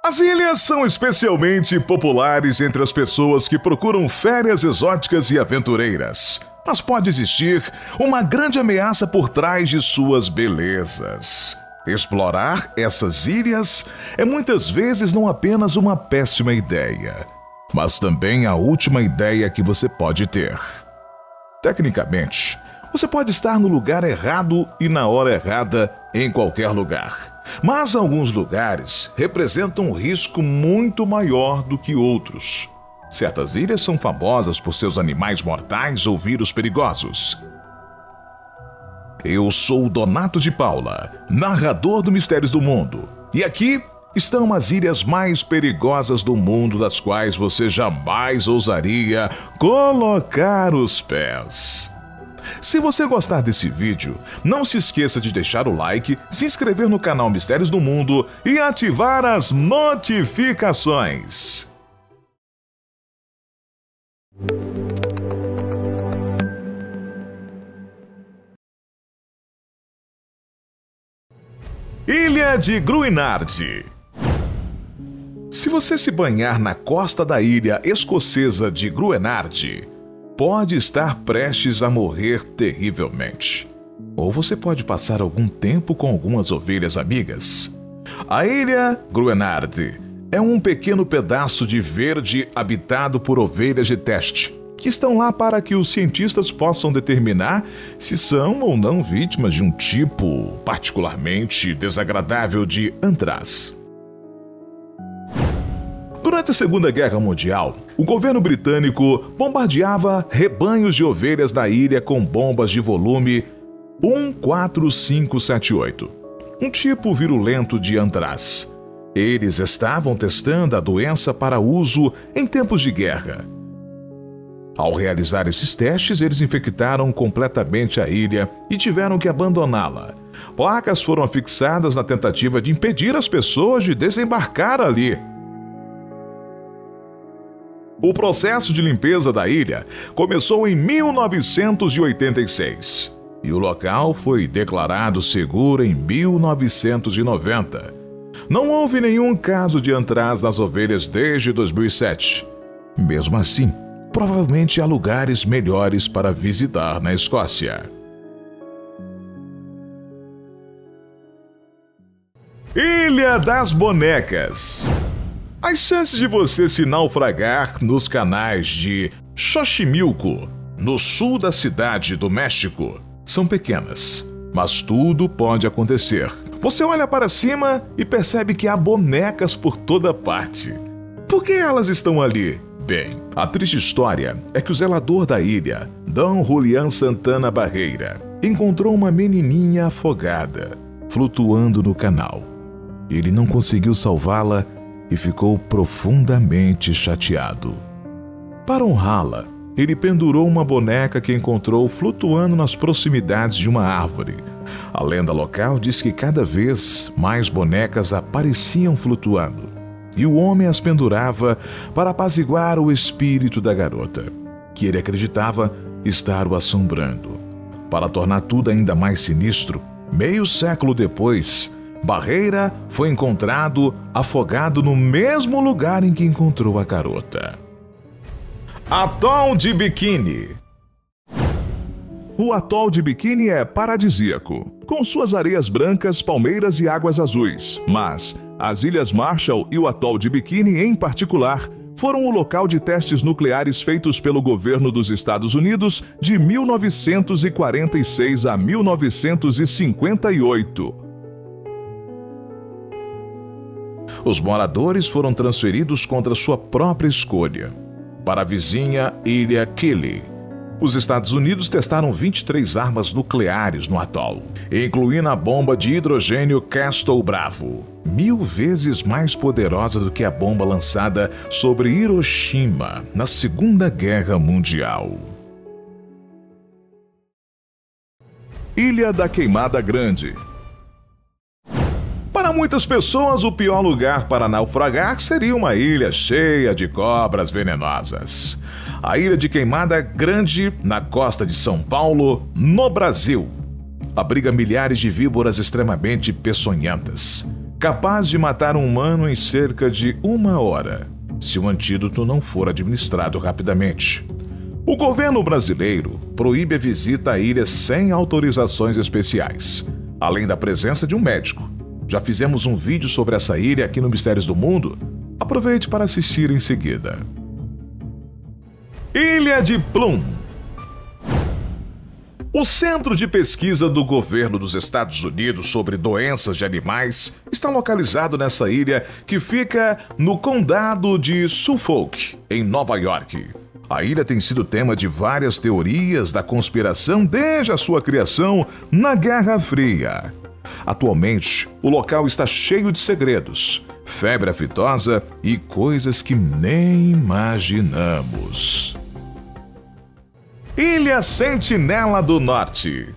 As ilhas são especialmente populares entre as pessoas que procuram férias exóticas e aventureiras. Mas pode existir uma grande ameaça por trás de suas belezas. Explorar essas ilhas é muitas vezes não apenas uma péssima ideia, mas também a última ideia que você pode ter. Tecnicamente, você pode estar no lugar errado e na hora errada em qualquer lugar. Mas alguns lugares representam um risco muito maior do que outros. Certas ilhas são famosas por seus animais mortais ou vírus perigosos. Eu sou Donato de Paula, narrador do Mistérios do Mundo. E aqui estão as ilhas mais perigosas do mundo, das quais você jamais ousaria colocar os pés. Se você gostar desse vídeo, não se esqueça de deixar o like, se inscrever no canal Mistérios do Mundo e ativar as notificações. Ilha de Gruinard. Se você se banhar na costa da ilha escocesa de Gruinard, pode estar prestes a morrer terrivelmente. Ou você pode passar algum tempo com algumas ovelhas amigas. A ilha Gruinard é um pequeno pedaço de verde habitado por ovelhas de teste, que estão lá para que os cientistas possam determinar se são ou não vítimas de um tipo particularmente desagradável de antraz. Durante a Segunda Guerra Mundial, o governo britânico bombardeava rebanhos de ovelhas da ilha com bombas de volume 14578, um tipo virulento de antraz. Eles estavam testando a doença para uso em tempos de guerra. Ao realizar esses testes, eles infectaram completamente a ilha e tiveram que abandoná-la. Placas foram afixadas na tentativa de impedir as pessoas de desembarcar ali. O processo de limpeza da ilha começou em 1986 e o local foi declarado seguro em 1990. Não houve nenhum caso de antraz nas ovelhas desde 2007. Mesmo assim, provavelmente há lugares melhores para visitar na Escócia. Ilha das Bonecas. As chances de você se naufragar nos canais de Xochimilco, no sul da cidade do México, são pequenas, mas tudo pode acontecer. Você olha para cima e percebe que há bonecas por toda parte. Por que elas estão ali? Bem, a triste história é que o zelador da ilha, Dom Julián Santana Barreira, encontrou uma menininha afogada, flutuando no canal. Ele não conseguiu salvá-la e ficou profundamente chateado. Para honrá-la, ele pendurou uma boneca que encontrou flutuando nas proximidades de uma árvore. A lenda local diz que cada vez mais bonecas apareciam flutuando, e o homem as pendurava para apaziguar o espírito da garota, que ele acreditava estar o assombrando. Para tornar tudo ainda mais sinistro, meio século depois, Barreira foi encontrado afogado no mesmo lugar em que encontrou a garota. Atol de Bikini. O atol de Bikini é paradisíaco, com suas areias brancas, palmeiras e águas azuis. Mas as Ilhas Marshall e o atol de Bikini, em particular, foram o local de testes nucleares feitos pelo governo dos Estados Unidos de 1946 a 1958. Os moradores foram transferidos contra sua própria escolha para a vizinha Ilha Kelly. Os Estados Unidos testaram 23 armas nucleares no atol, incluindo a bomba de hidrogênio Castle Bravo, 1000 vezes mais poderosa do que a bomba lançada sobre Hiroshima na Segunda Guerra Mundial. Ilha da Queimada Grande. Para muitas pessoas, o pior lugar para naufragar seria uma ilha cheia de cobras venenosas. A Ilha de Queimada Grande, na costa de São Paulo, no Brasil, abriga milhares de víboras extremamente peçonhentas, capaz de matar um humano em cerca de 1 hora, se o antídoto não for administrado rapidamente. O governo brasileiro proíbe a visita à ilha sem autorizações especiais, além da presença de um médico. Já fizemos um vídeo sobre essa ilha aqui no Mistérios do Mundo. Aproveite para assistir em seguida. Ilha de Plum. O Centro de Pesquisa do Governo dos Estados Unidos sobre Doenças de Animais está localizado nessa ilha que fica no condado de Suffolk, em Nova York. A ilha tem sido tema de várias teorias da conspiração desde a sua criação na Guerra Fria. Atualmente, o local está cheio de segredos, febre aftosa e coisas que nem imaginamos. Ilha Sentinela do Norte.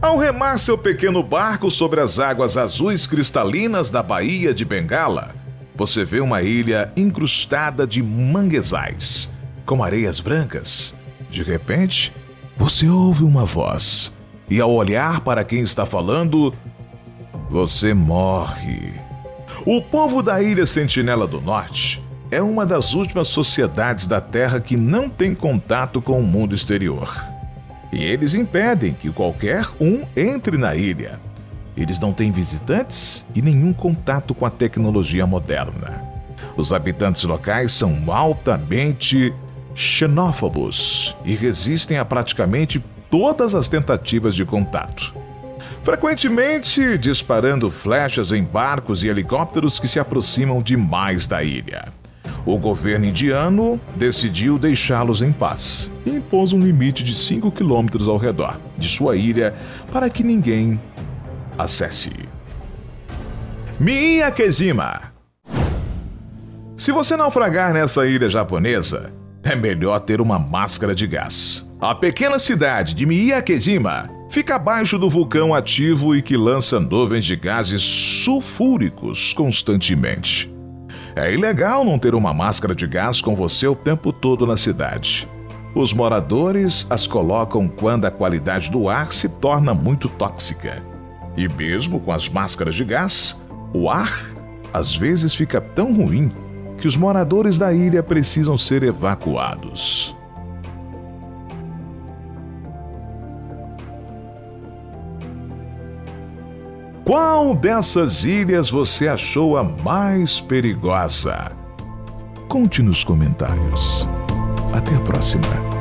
Ao remar seu pequeno barco sobre as águas azuis cristalinas da Baía de Bengala, você vê uma ilha incrustada de manguezais, com areias brancas. De repente, você ouve uma voz, e ao olhar para quem está falando, você morre. O povo da Ilha Sentinela do Norte é uma das últimas sociedades da Terra que não tem contato com o mundo exterior. E eles impedem que qualquer um entre na ilha. Eles não têm visitantes e nenhum contato com a tecnologia moderna. Os habitantes locais são altamente xenófobos e resistem a praticamente todas as tentativas de contato, frequentemente disparando flechas em barcos e helicópteros que se aproximam demais da ilha. O governo indiano decidiu deixá-los em paz e impôs um limite de 5 quilômetros ao redor de sua ilha para que ninguém acesse. Miyakejima. Se você naufragar nessa ilha japonesa, é melhor ter uma máscara de gás. A pequena cidade de Miyakejima fica abaixo do vulcão ativo e que lança nuvens de gases sulfúricos constantemente. É ilegal não ter uma máscara de gás com você o tempo todo na cidade. Os moradores as colocam quando a qualidade do ar se torna muito tóxica. E mesmo com as máscaras de gás, o ar às vezes fica tão ruim que os moradores da ilha precisam ser evacuados. Qual dessas ilhas você achou a mais perigosa? Conte nos comentários. Até a próxima.